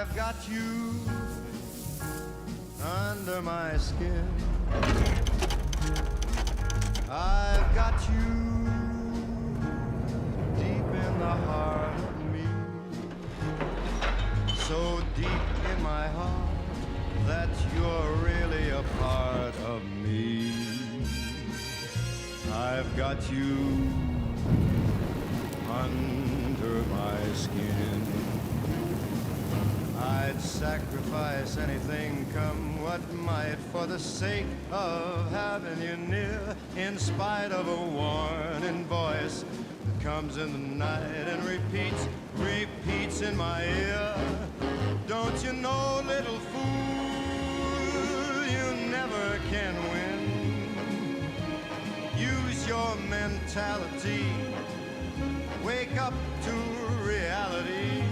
I've got you under my skin. I've got you deep in the heart of me, so deep in my heart that you're really a part of me. I've got you under my skin. I'd sacrifice anything, come what might, for the sake of having you near, in spite of a warning voice that comes in the night and repeats in my ear. Don't you know, little fool, you never can win. Use your mentality, wake up to reality.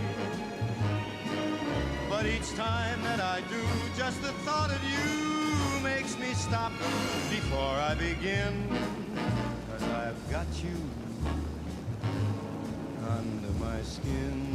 But each time that I do, just the thought of you makes me stop before I begin. 'Cause I've got you under my skin.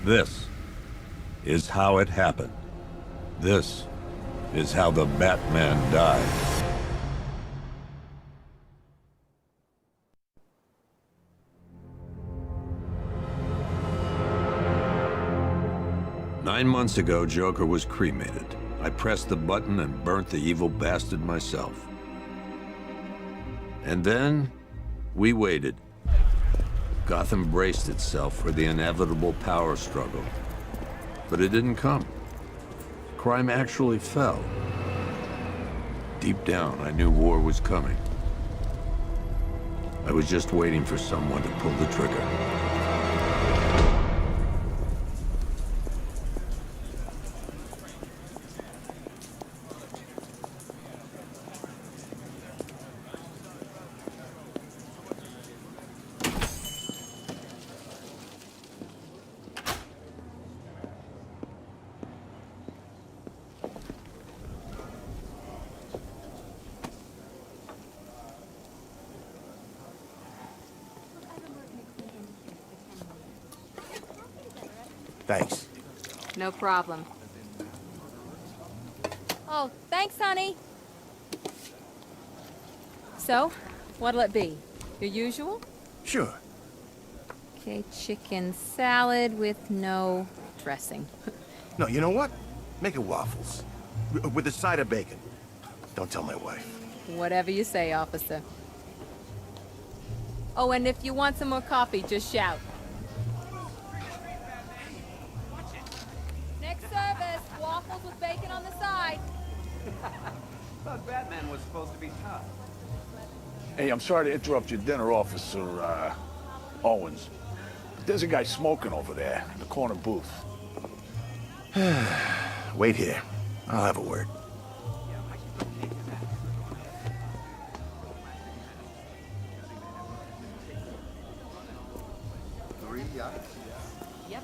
This is how it happened. This is how the Batman died. Nine months ago, Joker was cremated. I pressed the button and burnt the evil bastard myself. And then, we waited. Gotham braced itself for the inevitable power struggle. But it didn't come. Crime actually fell. Deep down, I knew war was coming. I was just waiting for someone to pull the trigger. Thanks. No problem. Oh, thanks, honey. So, what'll it be? Your usual? Sure. Okay, chicken salad with no dressing. No, you know what? Make it waffles. With a side of bacon. Don't tell my wife. Whatever you say, officer. Oh, and if you want some more coffee, just shout. Next service, waffles with bacon on the side. Thought Batman was supposed to be tough. Hey, I'm sorry to interrupt your dinner, Officer, Owens. But there's a guy smoking over there in the corner booth. Wait here. I'll have a word. Yep.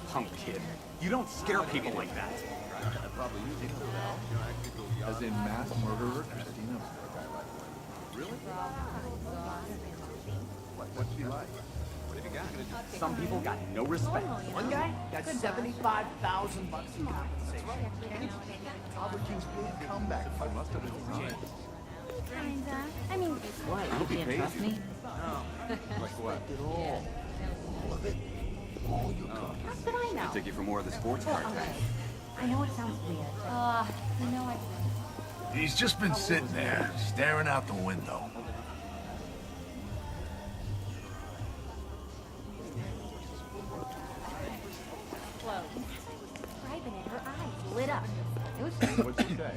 Punk kid. You don't scare people like that. As in mass murderer Christina. Really? What's she like? What have you got? Some people got no respect. One guy got $75,000 in compensation. Albert King's big comeback. I must have been wrong. Kinda. I mean, Why? I hope he pays trust you. me. Like what? All of it. All you got. How could I know? Take you for more of the sports card. I know it sounds weird. He's just been sitting there, staring out the window. Striping in her eyes lit up. It was What'd she say?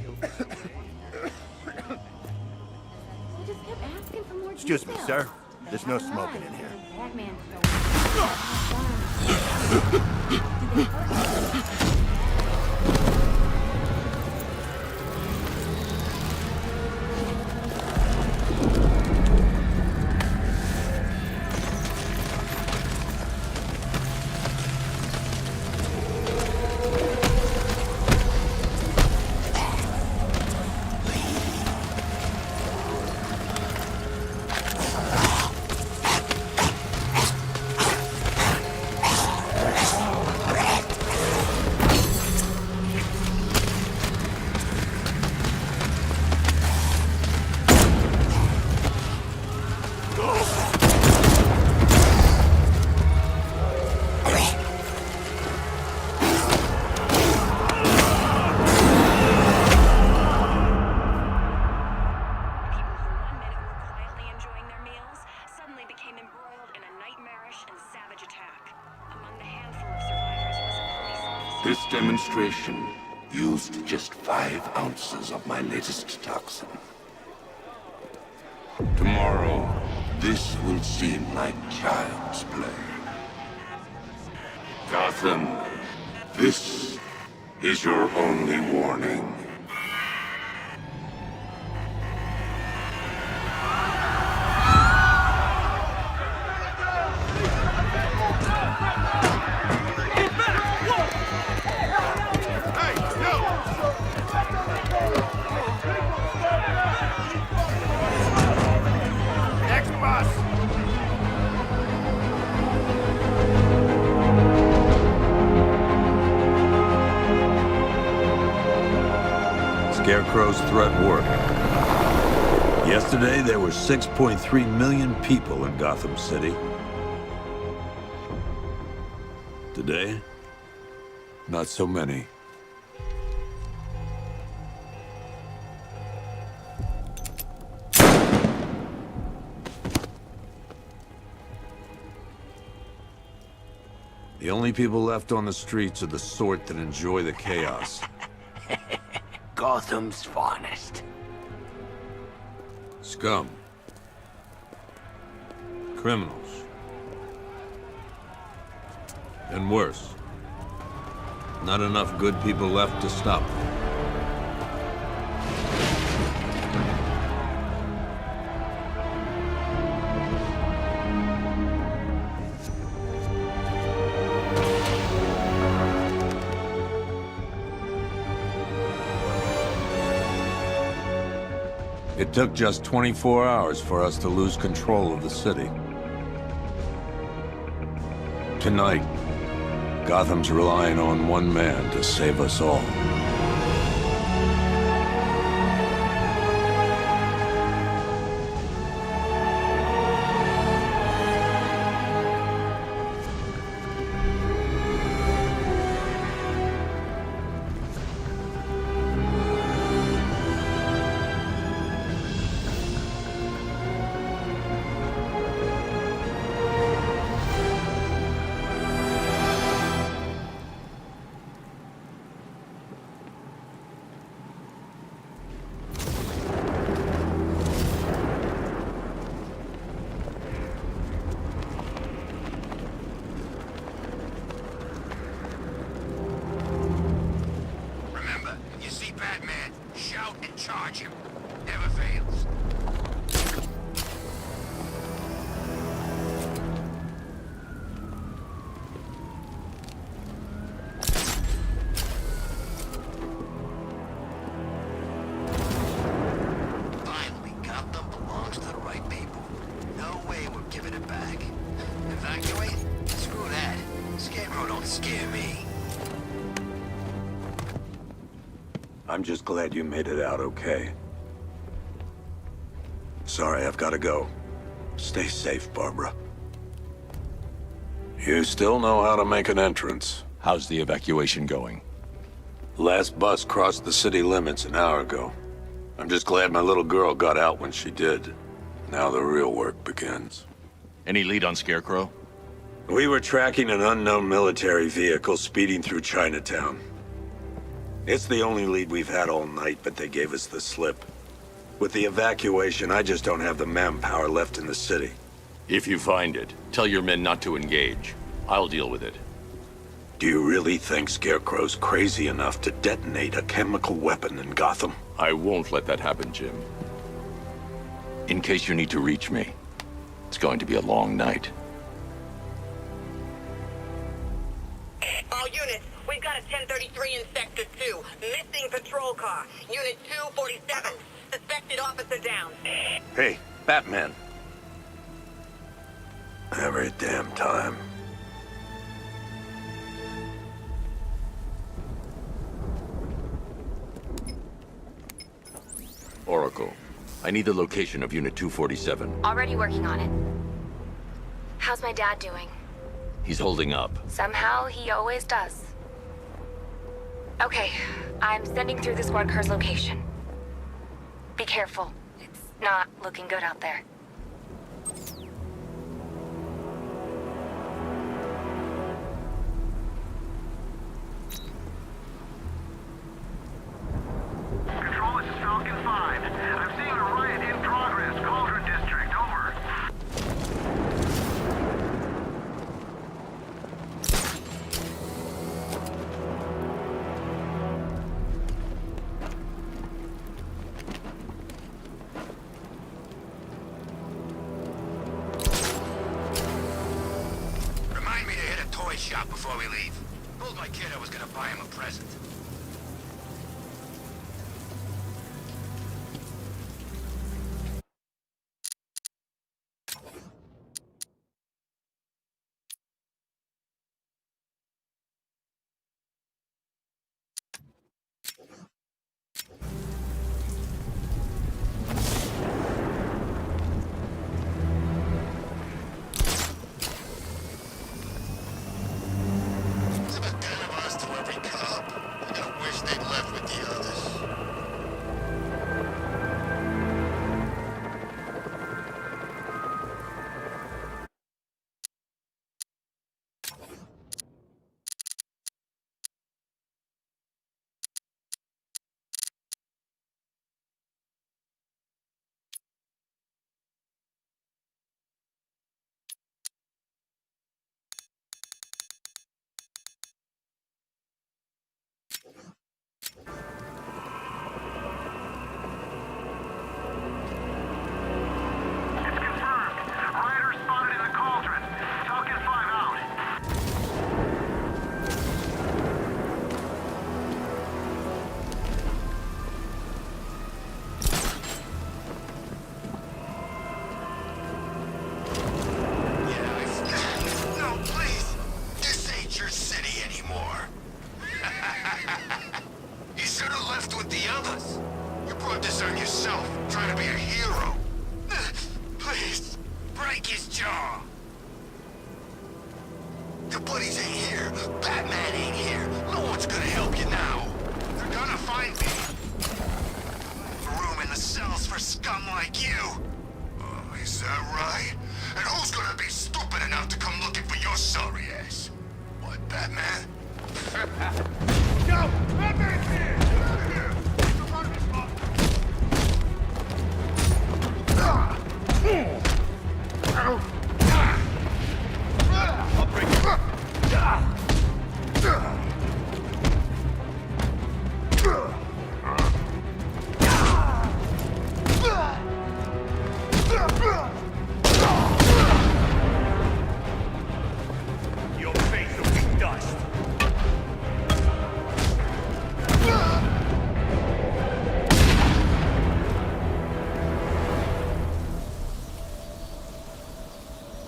She just kept asking for more Excuse me, details. sir. There's no smoking in here. Batman This demonstration used just 5 ounces of my latest toxin. Tomorrow, this will seem like child's play. Gotham, this is your only warning. Scarecrow's threat worked. Yesterday, there were 6.3 million people in Gotham City. Today, not so many. The only people left on the streets are the sort that enjoy the chaos. Gotham's finest. Scum. Criminals. And worse. Not enough good people left to stop them. It took just 24 hours for us to lose control of the city. Tonight, Gotham's relying on one man to save us all. Charge him. Never fails. Finally, Gotham belongs to the right people. No way we're giving it back. Evacuate? Screw that. Scarecrow don't scare me. I'm just glad you made it out okay. Sorry, I've got to go. Stay safe, Barbara. You still know how to make an entrance. How's the evacuation going? Last bus crossed the city limits an hour ago. I'm just glad my little girl got out when she did. Now the real work begins. Any lead on Scarecrow? We were tracking an unknown military vehicle speeding through Chinatown. It's the only lead we've had all night, but they gave us the slip. With the evacuation, I just don't have the manpower left in the city. If you find it, tell your men not to engage. I'll deal with it. Do you really think Scarecrow's crazy enough to detonate a chemical weapon in Gotham? I won't let that happen, Jim. In case you need to reach me, it's going to be a long night. All units, we've got a 1033 in Sector 2. Missing patrol car. Unit 247. Suspected officer down. Hey, Batman. Every damn time. Oracle, I need the location of Unit 247. Already working on it. How's my dad doing? He's holding up. Somehow, he always does. Okay, I'm sending through the squad car's location. Be careful. It's not looking good out there. Control, this is Falcon 5. I'm seeing a riot in progress. Cauldron District, over. Remind me to hit a toy shop before we leave. Told my kid I was gonna buy him a present. There's about 10 of us to every cop. I gotta wish they'd left with the others. It's confirmed. Rider spotted in the Cauldron. Falcon 5 out. No, please. This ain't your city anymore. You should have left with the others. You brought this on yourself, trying to be a hero. Please, break his jaw. Your buddies ain't here. Batman ain't here. No one's gonna help you now. They're gonna find me. Room in the cells for scum like you. Oh, is that right? And who's gonna be stupid enough to come looking for your sorry ass? What, Batman? Go! Batman's here! Get out of here! Get the front of his car! I'll break you. Your face will be dust!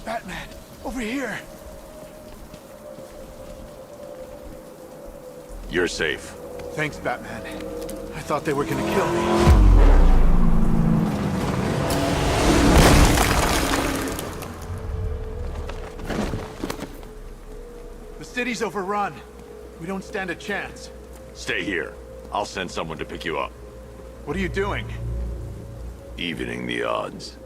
Batman, over here. You're safe. Thanks, Batman. I thought they were gonna kill me. The city's overrun. We don't stand a chance. Stay here. I'll send someone to pick you up. What are you doing? Evening the odds.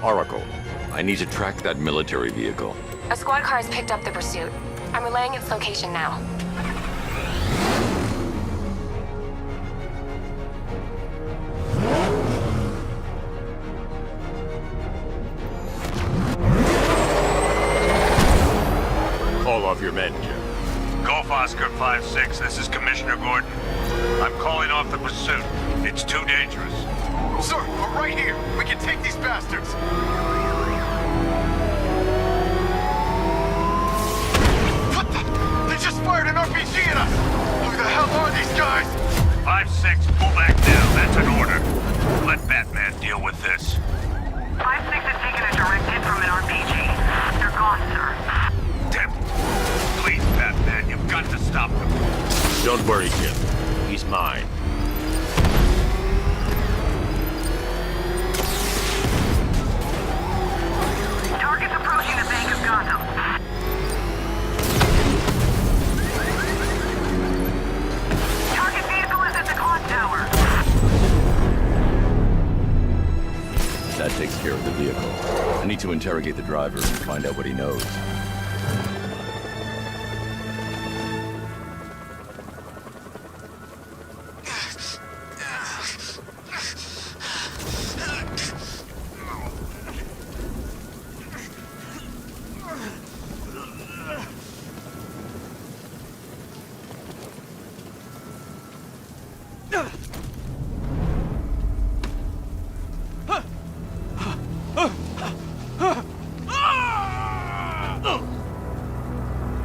Oracle, I need to track that military vehicle. A squad car has picked up the pursuit. I'm relaying its location now. Call off your men, Jim. Golf Oscar 5-6, this is Commissioner Gordon. I'm calling off the pursuit. It's too dangerous. Sir, we're right here. We can take these bastards. What the? They just fired an RPG at us. Who the hell are these guys? 5-6, pull back now. That's an order. Let Batman deal with this. 5-6 has taken a direct hit from an RPG. They're gone, sir. Damn. Please, Batman, you've got to stop them. Don't worry, Jim. He's mine. Target's approaching the Bank of Gotham. Target vehicle is at the clock tower. That takes care of the vehicle. I need to interrogate the driver and find out what he knows.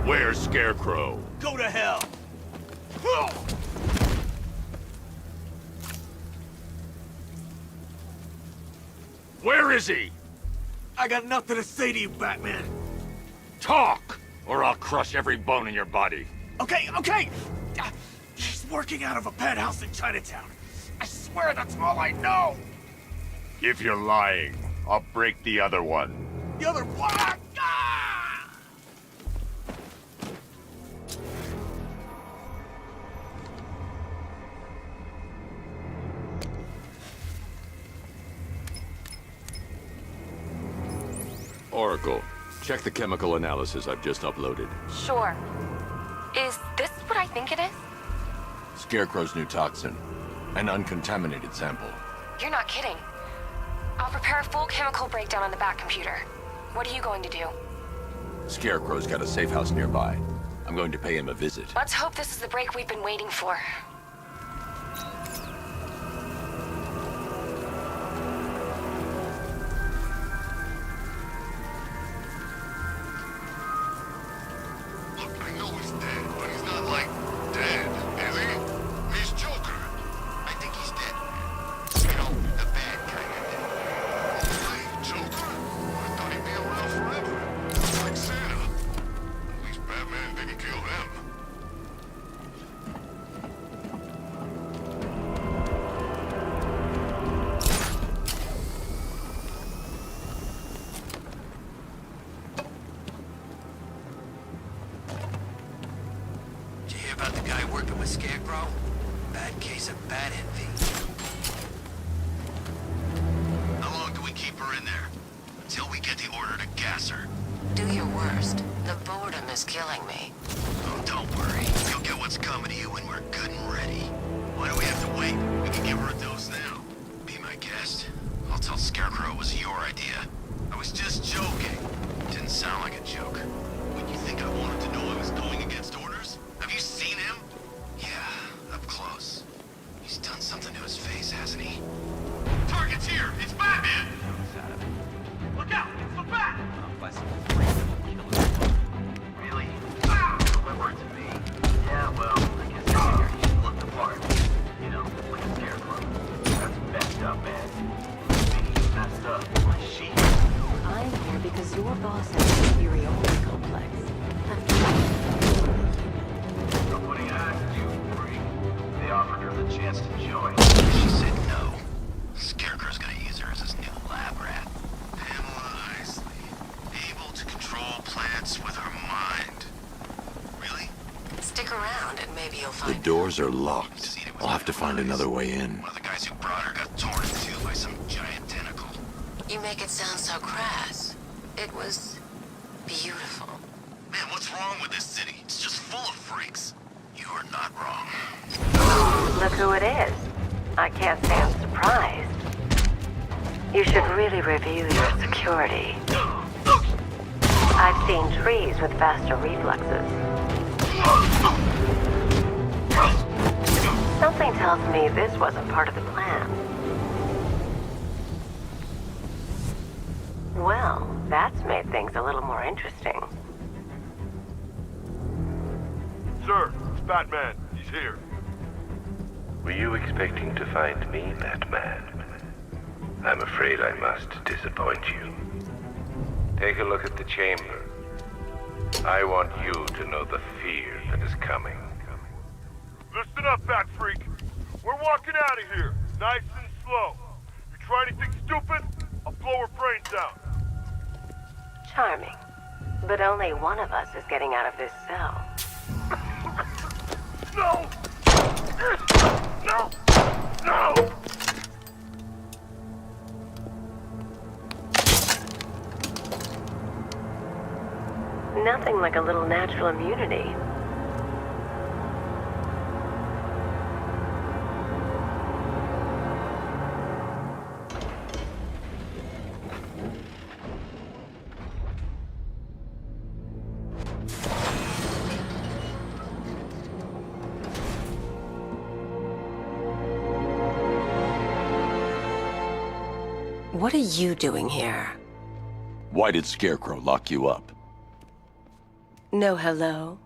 Where's Scarecrow? Go to hell. Where is he? I got nothing to say to you, Batman. Talk, or I'll crush every bone in your body. Okay, okay. He's working out of a penthouse in Chinatown. I swear that's all I know. If you're lying, I'll break the other one. The other one. Ah! Oracle, check the chemical analysis I've just uploaded. Sure. Is this what I think it is? Scarecrow's new toxin. An uncontaminated sample. You're not kidding. I'll prepare a full chemical breakdown on the back computer. What are you going to do? Scarecrow's got a safe house nearby. I'm going to pay him a visit. Let's hope this is the break we've been waiting for. I know he's dead, but he's not like dead, is he? He's Joker. I think he's dead. You know, the bad kind of dead. Really? Joker? I thought he'd be around forever. Like Santa. At least Batman didn't kill him. Did you hear about the guy working with Scarecrow? Bad case of bat envy. How long do we keep her in there? Until we get the order to gas her. Do your worst. The boredom is killing me. Oh, don't worry. You'll get what's coming to you when we're good and ready. Why do we have to wait? We can give her a dose now. Be my guest. I'll tell Scarecrow it was your idea. I was just joking. Didn't sound like a joke. Would you think I wanted to know I was going against orders? Have you seen him? Yeah, up close. He's done something to his face, hasn't he? Target's here! It's Batman! Look out! It's the Bat! Really? Deliberate to me. Yeah, well, I guess I figured he looked the part. You know, like a scarecrow. That's messed up, man. Speaking of messed up, my sheep. I'm here because your boss has an inferiority complex. After all, Stick around and maybe you'll The find... doors are locked. I'll have to find another way in. One of the guys who brought her got torn in two by some giant tentacle. You make it sound so crass. It was... beautiful. Man, what's wrong with this city? It's just full of freaks. You are not wrong. Look who it is. I can't say I'm surprised. You should really review your security. I've seen trees with faster reflexes. Something tells me this wasn't part of the plan. Well, that's made things a little more interesting. Sir, it's Batman. He's here. Were you expecting to find me, Batman? I'm afraid I must disappoint you. Take a look at the chamber. I want you to know the fear that is coming. Listen up, Bat Freak. We're walking out of here, nice and slow. You try anything stupid, I'll blow her brains out. Charming. But only one of us is getting out of this cell. No! No! No! Nothing like a little natural immunity. What are you doing here? Why did Scarecrow lock you up? No hello?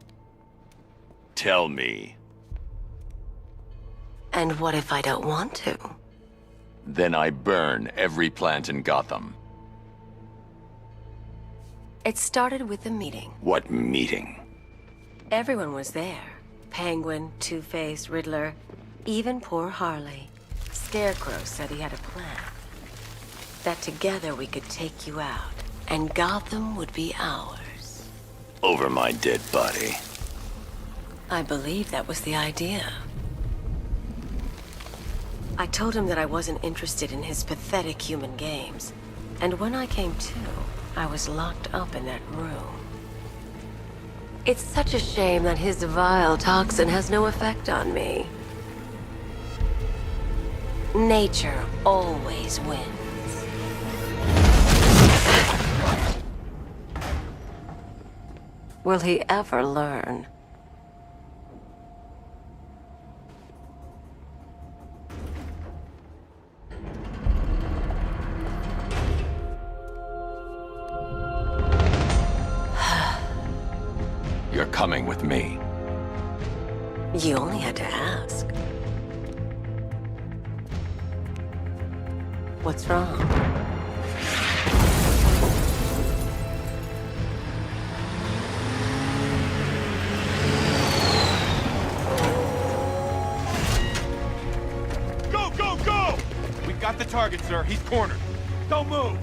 Tell me. And what if I don't want to? Then I burn every plant in Gotham. It started with a meeting. What meeting? Everyone was there. Penguin, Two-Face, Riddler, even poor Harley. Scarecrow said he had a plan. That together we could take you out, and Gotham would be ours. Over my dead body. I believe that was the idea. I told him that I wasn't interested in his pathetic human games, and when I came to, I was locked up in that room. It's such a shame that his vile toxin has no effect on me. Nature always wins. Will he ever learn? You're coming with me. You only had to ask. What's wrong? Go! We got the target, sir. He's cornered. Don't move.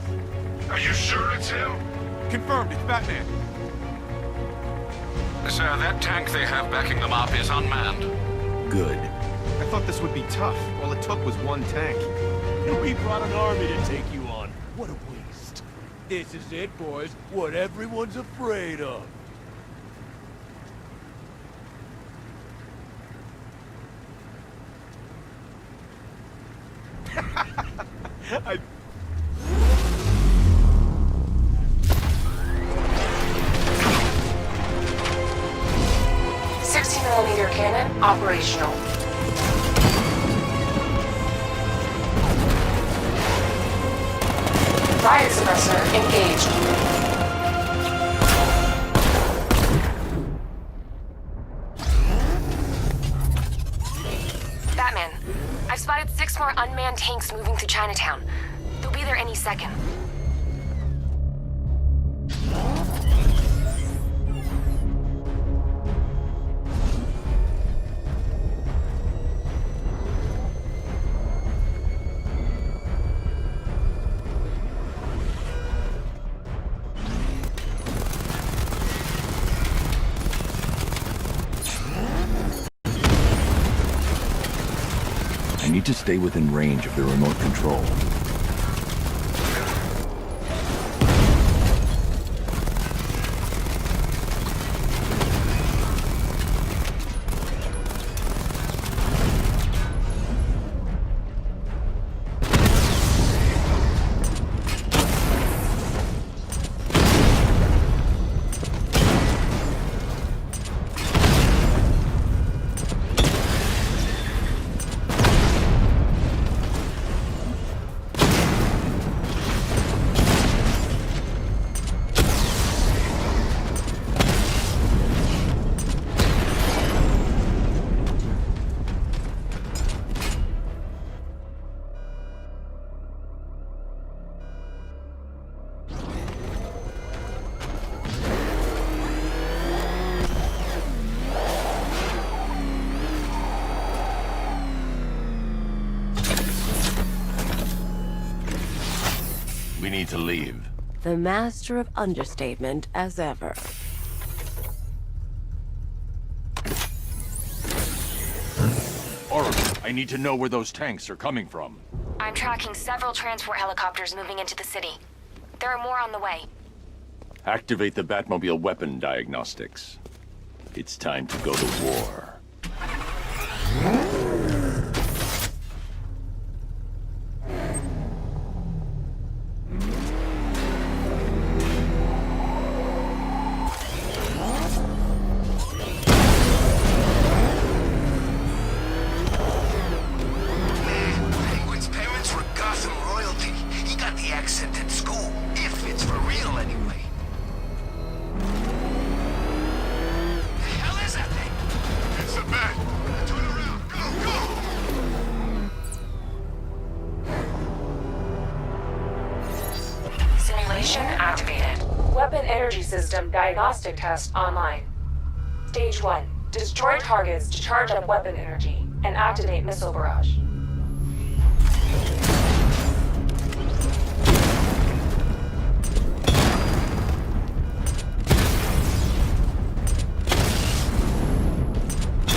Are you sure it's him? Confirmed, it's Batman. Sir, that tank they have backing them up is unmanned. Good. I thought this would be tough. All it took was one tank. We brought an army to take you on. What a waste. This is it, boys. What everyone's afraid of. I... 60mm cannon operational. Riot suppressor engaged. Batman, I've spotted 6 more unmanned tanks moving to Chinatown. They'll be there any second. need to stay within range of the remote control. We need to leave. The master of understatement as ever. Oracle, I need to know where those tanks are coming from. I'm tracking several transport helicopters moving into the city. There are more on the way. Activate the Batmobile weapon diagnostics. It's time to go to war. Penguin's parents were Gotham royalty. He got the accent at school. If it's for real, anyway. The hell is that thing? It's a bat. Turn around. Go, go! Simulation activated. Weapon energy system diagnostic test online. Stage 1. Destroy targets to charge up weapon energy and activate missile barrage.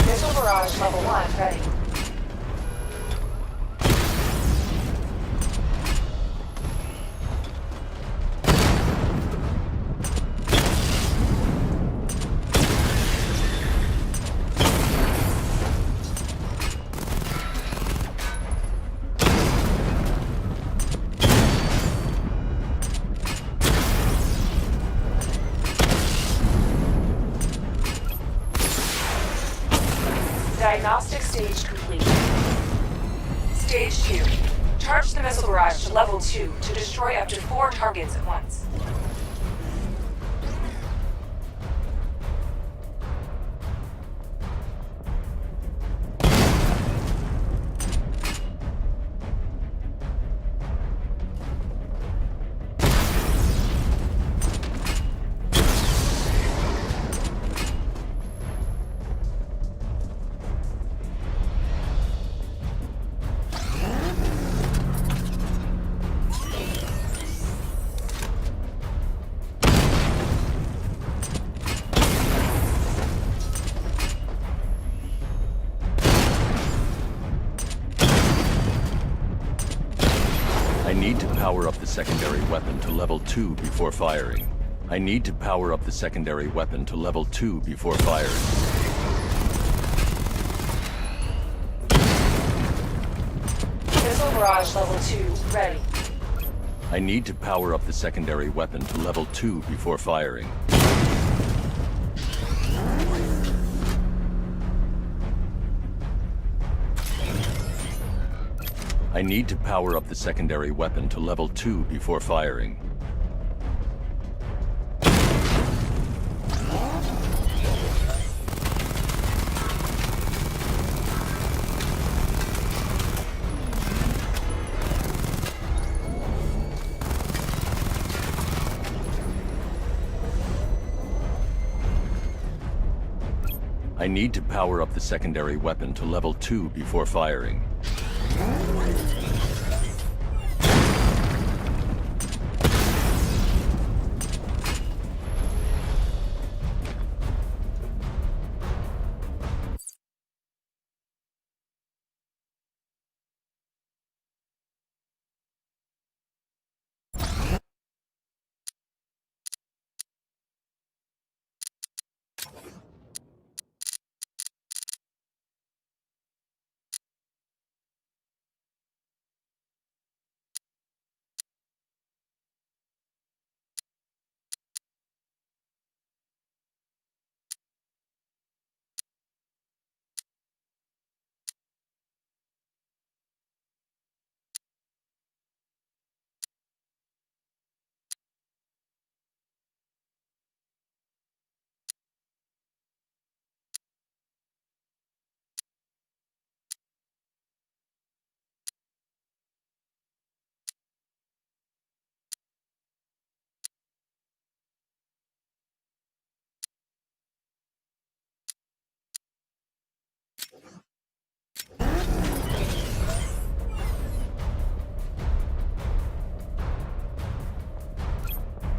Missile barrage level 1 ready. Diagnostic stage complete. Stage 2. Charge the missile barrage to level 2 to destroy up to 4 targets at once. I need to power up the secondary weapon to level 2 before firing. I need to power up the secondary weapon to level 2 before firing. Missile barrage level 2 ready. I need to power up the secondary weapon to level 2 before firing. I need to power up the secondary weapon to level 2 before firing. I need to power up the secondary weapon to level 2 before firing.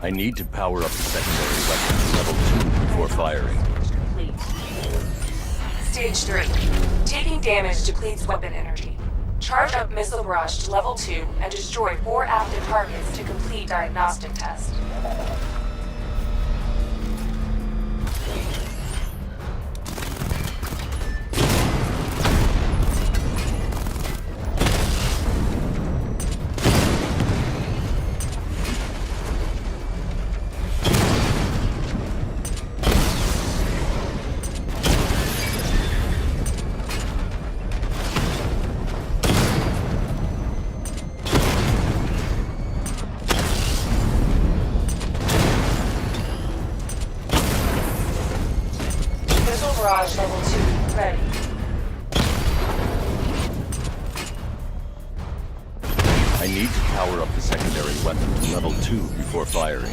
I need to power up the secondary weapon to level 2 before firing. Stage 3. Taking damage depletes weapon energy. Charge up missile barrage to level 2 and destroy 4 active targets to complete diagnostic test. Barrage level 2 ready. I need to power up the secondary weapon to level 2 before firing.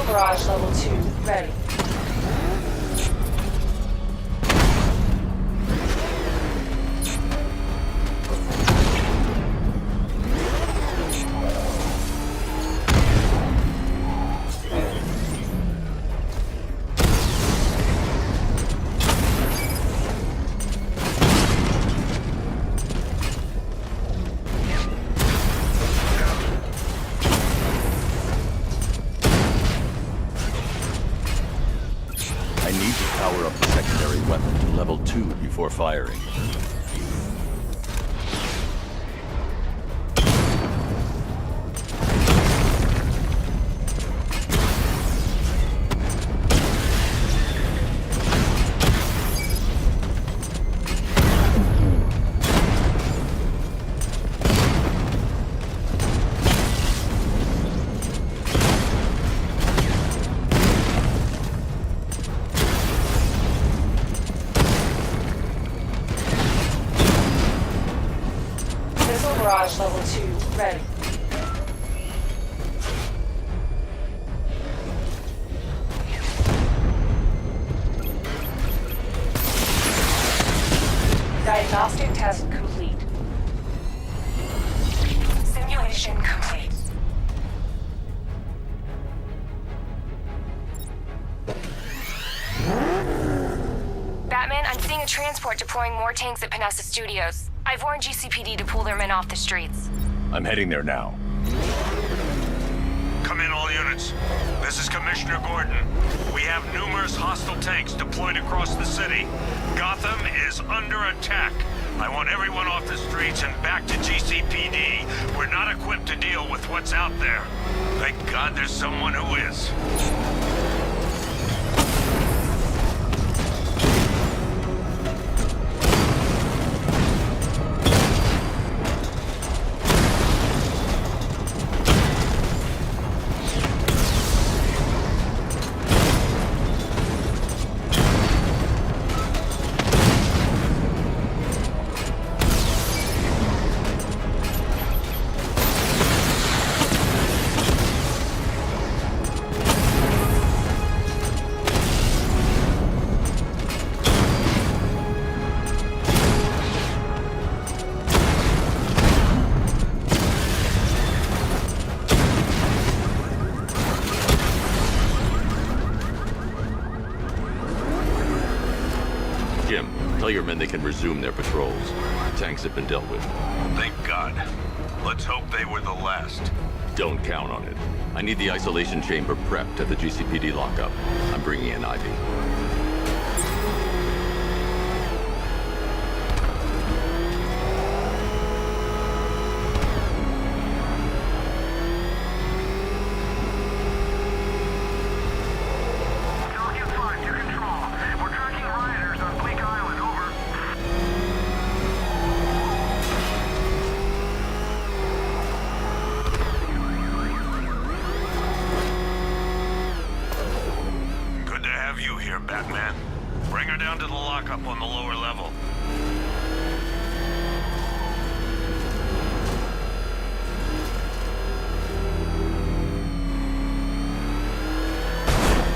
Barrage level 2 ready. Power up the secondary weapon to level 2 before firing. Barrage level 2 ready. Diagnostic test complete. Simulation complete. Batman, I'm seeing a transport deploying more tanks at Panessa Studios. I've warned GCPD to pull their men off the streets. I'm heading there now. Come in, all units. This is Commissioner Gordon. We have numerous hostile tanks deployed across the city. Gotham is under attack. I want everyone off the streets and back to GCPD. We're not equipped to deal with what's out there. Thank God there's someone who is. Jim, tell your men they can resume their patrols. The tanks have been dealt with. Thank God. Let's hope they were the last. Don't count on it. I need the isolation chamber prepped at the GCPD lockup. I'm bringing in Ivy. here, Batman. Bring her down to the lockup on the lower level.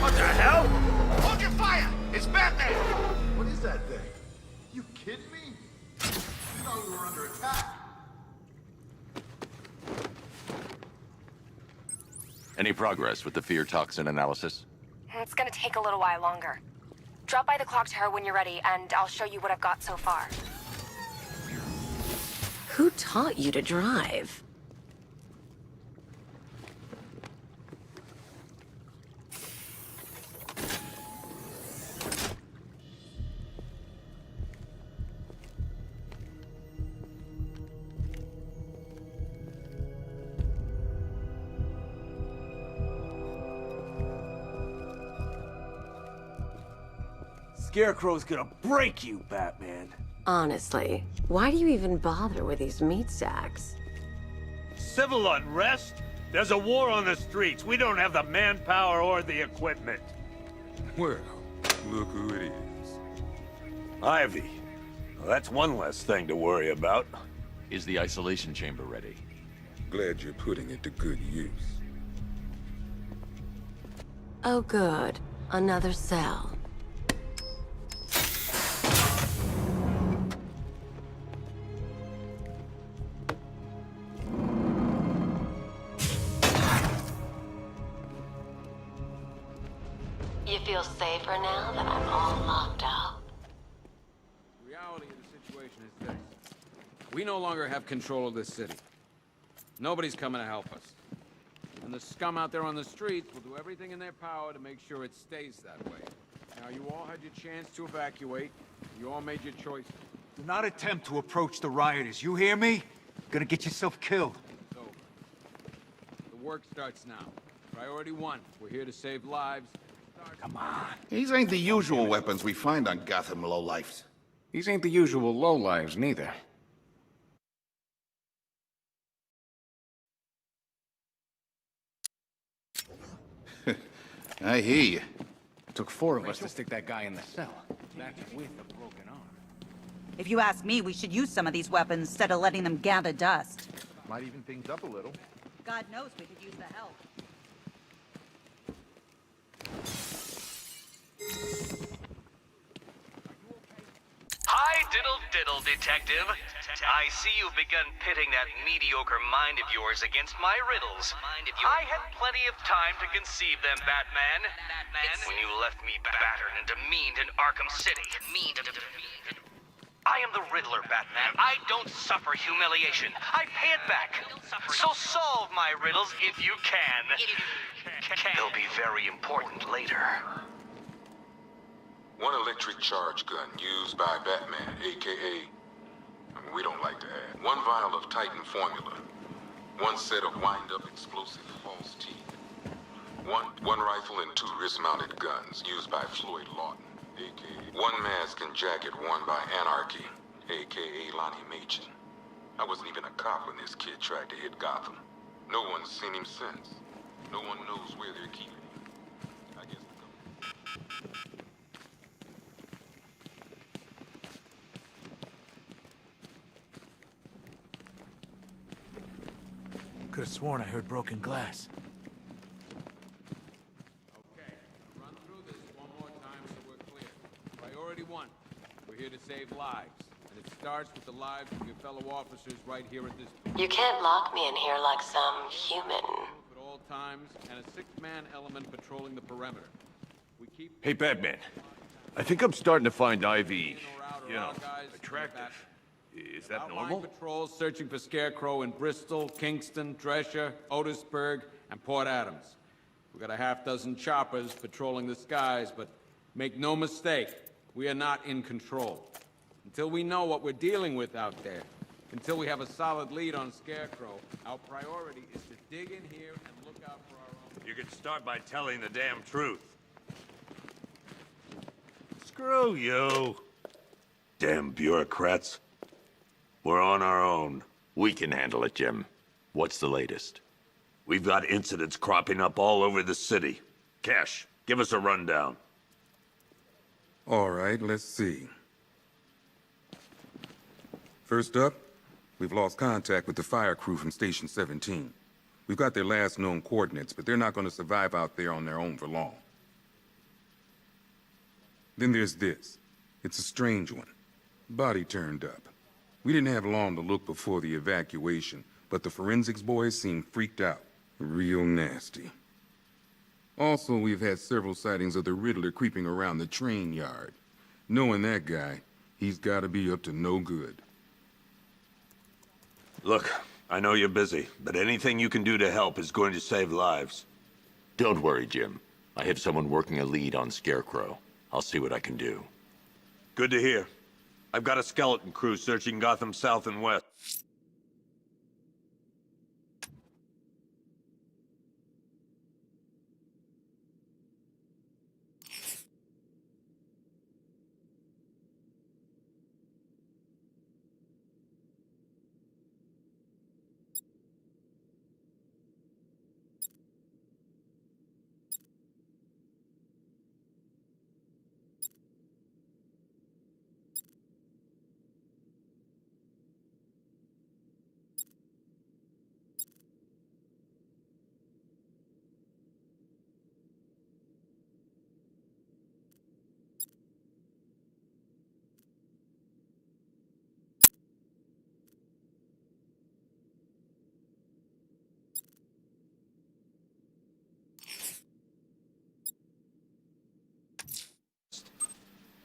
What the hell? Hold your fire! It's Batman! What is that thing? You kidding me? I thought we were under attack. Any progress with the fear toxin analysis? It's gonna take a little while longer. Drop by the clock tower when you're ready, and I'll show you what I've got so far. Who taught you to drive? Scarecrow's gonna break you, Batman. Honestly, why do you even bother with these meat sacks? Civil unrest? There's a war on the streets. We don't have the manpower or the equipment. Well, look who it is. Ivy. Well, that's one less thing to worry about. Is the isolation chamber ready? Glad you're putting it to good use. Oh good, another cell. You feel safer now that I'm all locked up? The reality of the situation is this. We no longer have control of this city. Nobody's coming to help us. And the scum out there on the streets will do everything in their power to make sure it stays that way. Now, you all had your chance to evacuate. You all made your choices. Do not attempt to approach the rioters. You hear me? You're gonna get yourself killed. It's over. The work starts now. Priority 1. We're here to save lives. Come on. These ain't the usual weapons we find on Gotham lowlifes. These ain't the usual lowlives, neither. I hear you. It took 4 of us to stick that guy in the cell. That's with a broken arm. If you ask me, we should use some of these weapons instead of letting them gather dust. Might even things up a little. God knows we could use the help. Hi, diddle diddle, detective. I see you've begun pitting that mediocre mind of yours against my riddles. I had plenty of time to conceive them, Batman. When you left me battered and demeaned in Arkham City. I am the Riddler, Batman. I don't suffer humiliation. I pay it back. So solve my riddles if you can. They'll be very important later. One electric charge gun used by Batman, a.k.a. we don't like to add. 1 vial of Titan formula. 1 set of wind-up explosive false teeth. One rifle and 2 wrist-mounted guns used by Floyd Lawton, a.k.a. 1 mask and jacket worn by Anarchy, a.k.a. Lonnie Machin. I wasn't even a cop when this kid tried to hit Gotham. No one's seen him since. No one knows where they're keeping him. I guess Could have sworn I heard broken glass. Okay, run through this one more time so we're clear. Priority 1. We're here to save lives. And it starts with the lives of your fellow officers right here at this point. You can't lock me in here like some human. At all times, and a 6-man element patrolling the perimeter. We keep... Hey, Batman. I think I'm starting to find Ivy, you know, attractive. Is that normal? Patrols searching for Scarecrow in Bristol, Kingston, Drescher, Otisburg, and Port Adams. We got a half-dozen choppers patrolling the skies, but make no mistake, we are not in control. Until we know what we're dealing with out there, until we have a solid lead on Scarecrow, our priority is to dig in here and look out for our own... You can start by telling the damn truth. Screw you. Damn bureaucrats. We're on our own. We can handle it, Jim. What's the latest? We've got incidents cropping up all over the city. Cash, give us a rundown. All right, let's see. First up, we've lost contact with the fire crew from Station 17. We've got their last known coordinates, but they're not going to survive out there on their own for long. Then there's this. It's a strange one. Body turned up. We didn't have long to look before the evacuation, but the forensics boys seemed freaked out. Real nasty. Also, we've had several sightings of the Riddler creeping around the train yard. Knowing that guy, he's gotta be up to no good. Look, I know you're busy, but anything you can do to help is going to save lives. Don't worry, Jim. I have someone working a lead on Scarecrow. I'll see what I can do. Good to hear. I've got a skeleton crew searching Gotham South and West.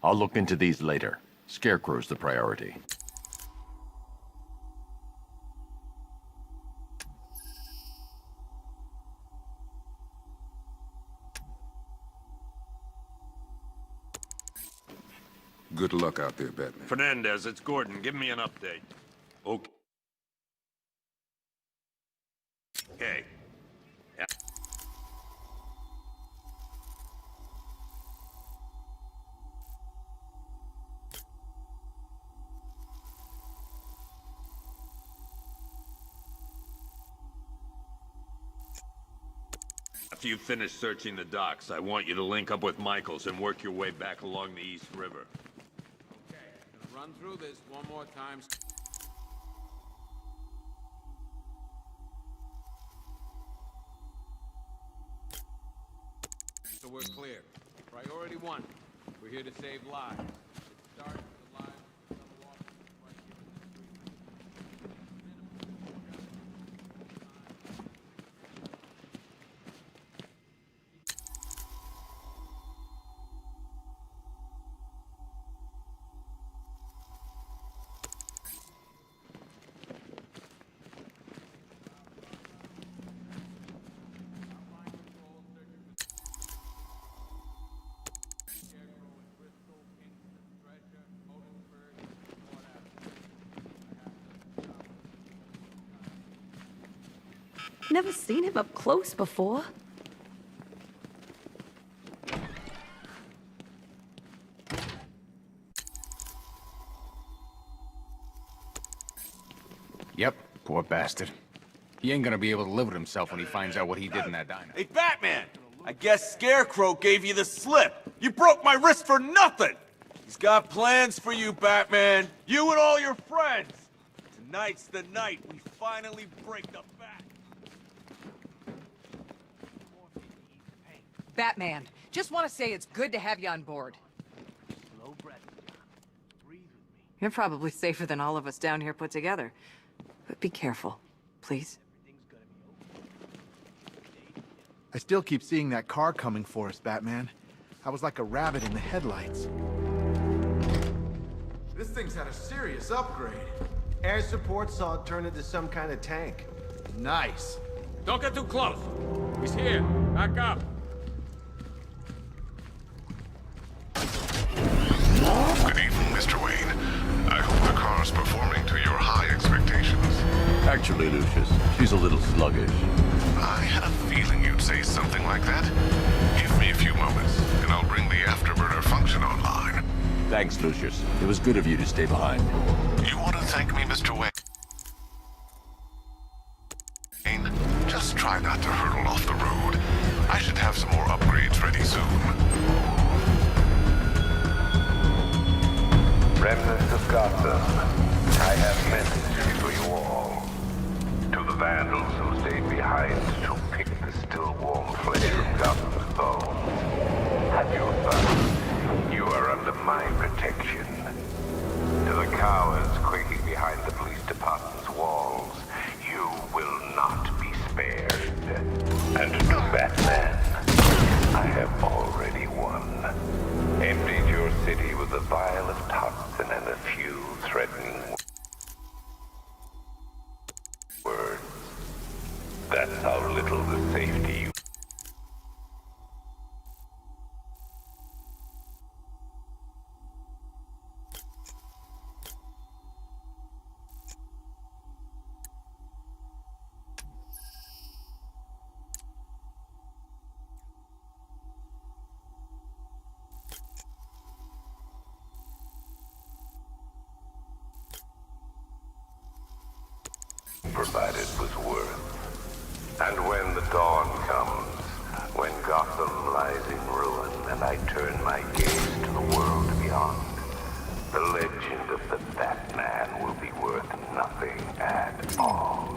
I'll look into these later. Scarecrow's the priority. Good luck out there, Batman. Fernandez, it's Gordon. Give me an update. Okay. Okay. Yeah. After you finish searching the docks, I want you to link up with Michaels and work your way back along the East River. Okay, gonna run through this one more time. So we're clear. Priority 1. We're here to save lives. It starts with the lives of some officers right here in the street. Never seen him up close before. Yep, poor bastard. He ain't gonna be able to live with himself when he finds out what he did in that diner. Hey, Batman! I guess Scarecrow gave you the slip. You broke my wrist for nothing! He's got plans for you, Batman. You and all your friends. Tonight's the night we finally break the back. Batman, just want to say it's good to have you on board. Slow breath. Breathe with me. You're probably safer than all of us down here put together. But be careful, please. I still keep seeing that car coming for us, Batman. I was like a rabbit in the headlights. This thing's had a serious upgrade. Air support saw it turn into some kind of tank. Nice. Don't get too close. He's here. Back up. Good evening, Mr. Wayne. I hope the car's performing to your high expectations. Actually, Lucius, she's a little sluggish. I had a feeling you'd say something like that. Give me a few moments, and I'll bring the afterburner function online. Thanks, Lucius. It was good of you to stay behind. You want to thank me, Mr. Wayne? Just try not to hurtle off the road. I should have some more upgrades ready soon. Remnants of Gotham, I have messages for you all. To the vandals who stayed behind to pick the still warm flesh from Gotham's bones. Have you thought you are under my protection? To the cowards quaking behind the police department's walls, you will not be spared. And to Batman, I have already won. Emptied your city with a vial of toxin and a few threatening words. That's how little the safety you... provided was worth. And when the dawn comes, when Gotham lies in ruin and I turn my gaze to the world beyond, the legend of the Batman will be worth nothing at all.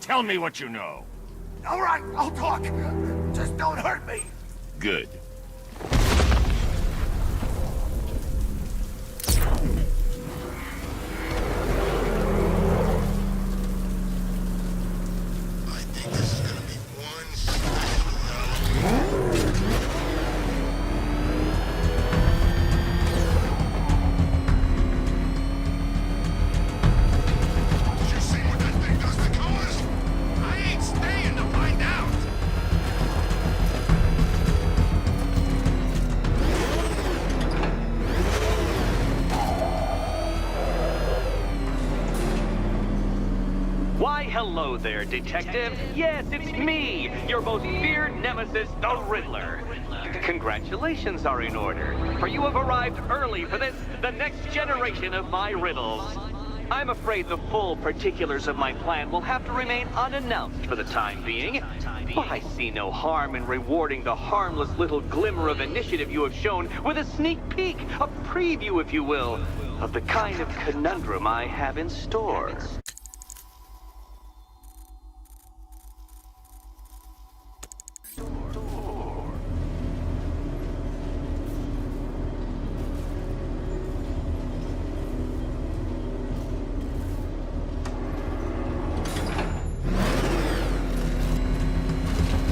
Tell me what you know. All right, I'll talk. Just don't hurt me. Good. Why, hello there, Detective. Yes, it's me, your most feared nemesis, the Riddler. Congratulations are in order, for you have arrived early for this, the next generation of my riddles. I'm afraid the full particulars of my plan will have to remain unannounced for the time being, but I see no harm in rewarding the harmless little glimmer of initiative you have shown with a sneak peek, a preview, if you will, of the kind of conundrum I have in store.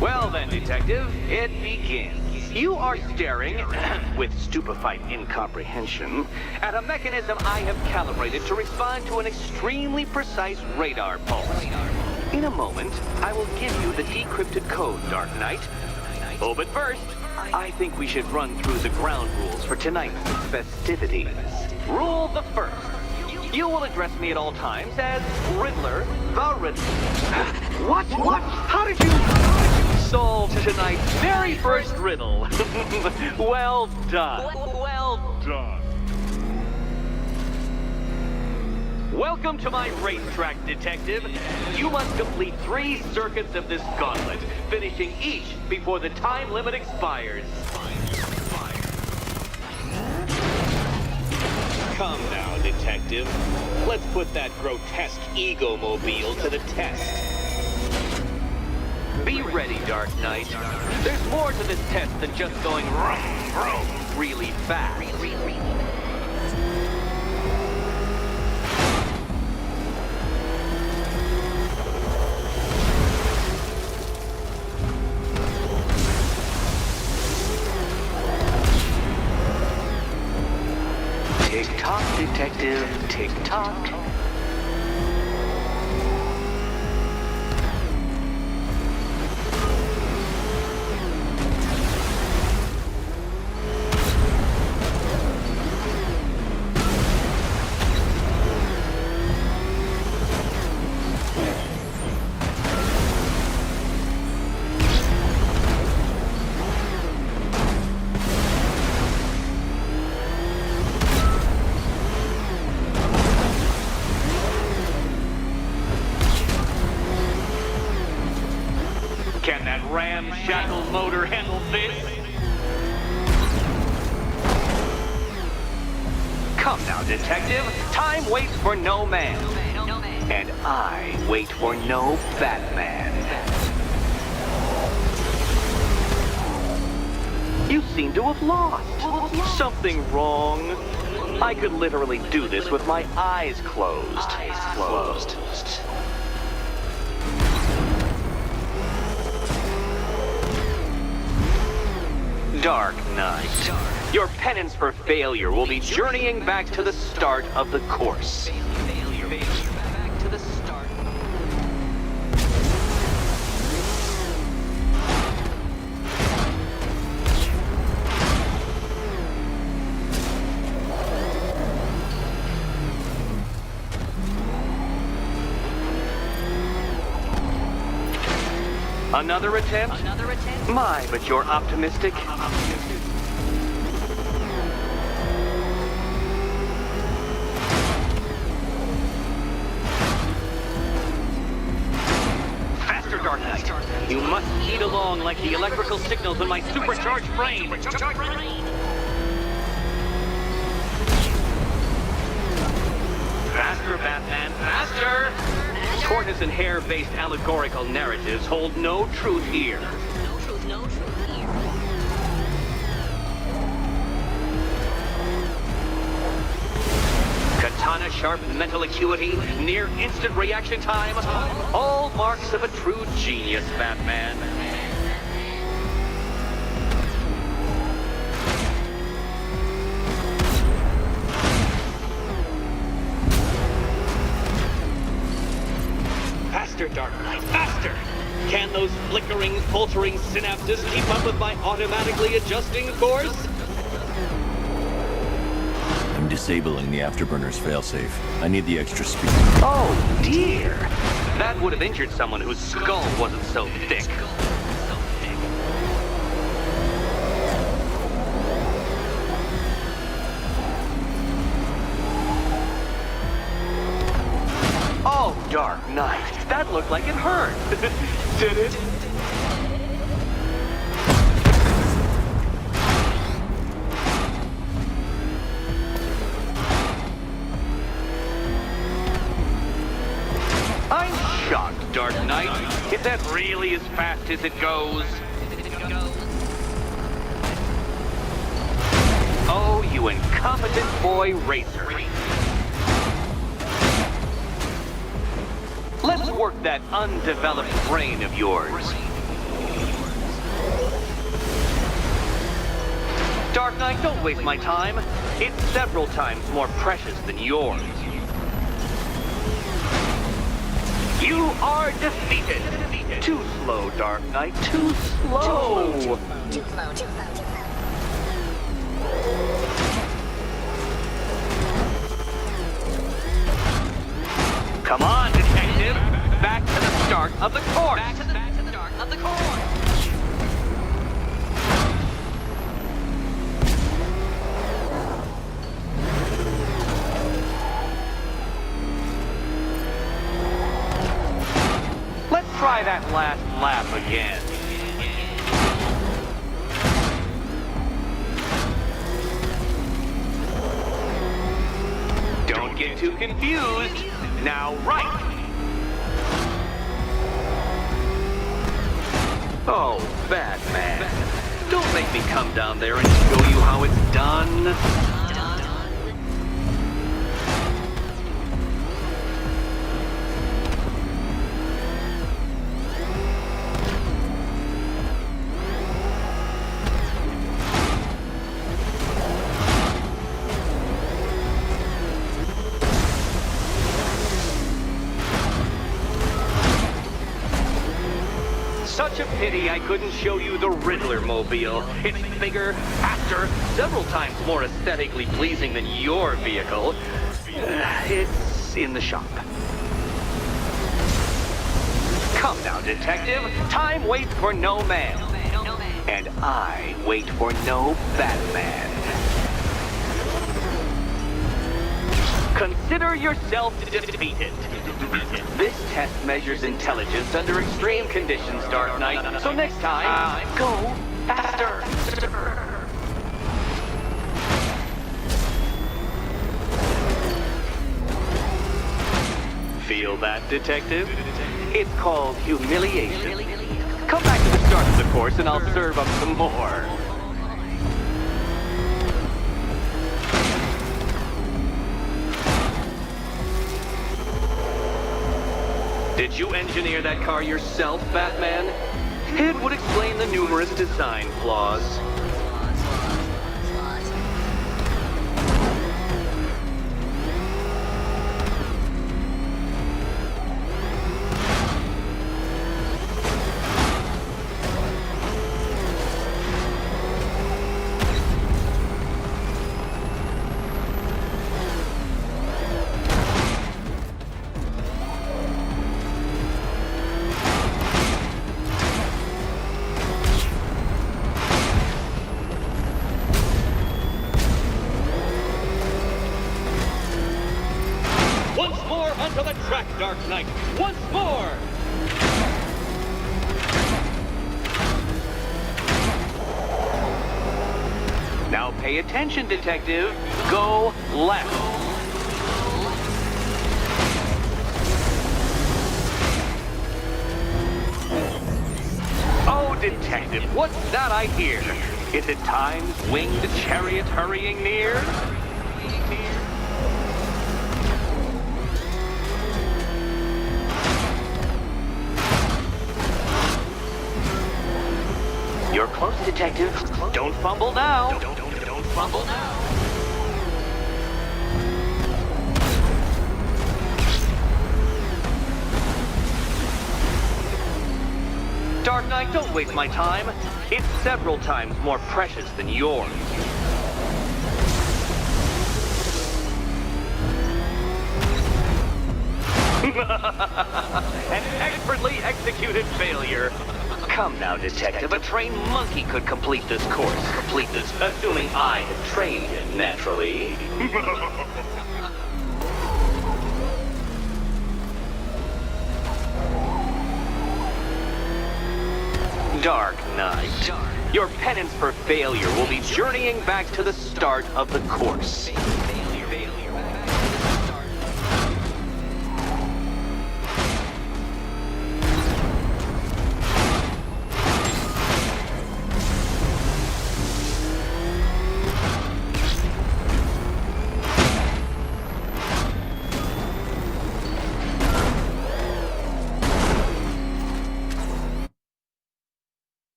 Well then, Detective, it begins. You are staring, with stupefied incomprehension, at a mechanism I have calibrated to respond to an extremely precise radar pulse. In a moment, I will give you the decrypted code, Dark Knight. Oh, but first, I think we should run through the ground rules for tonight's festivities. Rule the first. You will address me at all times as Riddler, the Riddler. What? How did you solve tonight's very first riddle? Well done. Well done. Welcome to my racetrack, Detective. You must complete 3 circuits of this gauntlet, finishing each before the time limit expires. Come now, Detective. Let's put that grotesque ego-mobile to the test. Be ready, Dark Knight. There's more to this test than just going vroom, vroom really fast. Tick-tock, Detective, tick-tock. Can that ramshackle motor handle this? Come now, Detective. Time waits for no man. And I wait for no Batman. You seem to have lost. Something wrong? I could literally do this with my eyes closed. Dark Knight. Your penance for failure will be journeying back to the start of the course. Another attempt? My, but you're optimistic. Faster, Dark Knight. You must eat along like the electrical signals in my supercharged brain. Faster, Batman, faster! Tortoise and hare-based allegorical narratives hold no truth here. Katana-sharp mental acuity, near instant reaction time, all marks of a true genius, Batman. Faster, Dark Knight, faster! Can those flickering, faltering synapses keep up with my automatically adjusting course? I'm disabling the Afterburner's failsafe. I need the extra speed. Oh, dear! That would have injured someone whose skull wasn't so thick. Oh, Dark Knight, that looked like it hurt. Did it? I'm shocked, Dark Knight. Is that really as fast as it goes? Oh, you incompetent boy racer. Let's work that undeveloped brain of yours. Dark Knight, don't waste my time. It's several times more precious than yours. You are defeated. Too slow, Dark Knight. Too slow. Too slow. Come on, detective. Back to the start of the course. Back to the start of the course. Let's try that last lap again. Don't get too confused. Now, right. Oh, Batman. Don't make me come down there and show you how it's done. Such a pity I couldn't show you the Riddler mobile. It's bigger, faster, several times more aesthetically pleasing than your vehicle. It's in the shop. Come now, detective. Time waits for no man. And I wait for no Batman. Consider yourself defeated. This test measures intelligence under extreme conditions, Dark Knight. So next time, go faster. Feel that, detective? It's called humiliation. Come back to the start of the course and I'll serve up some more. Did you engineer that car yourself, Batman? It would explain the numerous design flaws. Onto the track, Dark Knight! Once more! Now pay attention, detective. Go left. detective, what's that I hear? Is it time's winged chariot hurrying near? You're close, detective. Don't fumble now. Don't fumble now. Dark Knight, don't waste my time. It's several times more precious than yours. An expertly executed failure. Come now, detective. A trained monkey could complete this course. Assuming I had trained him, naturally. Dark Knight. Your penance for failure will be journeying back to the start of the course.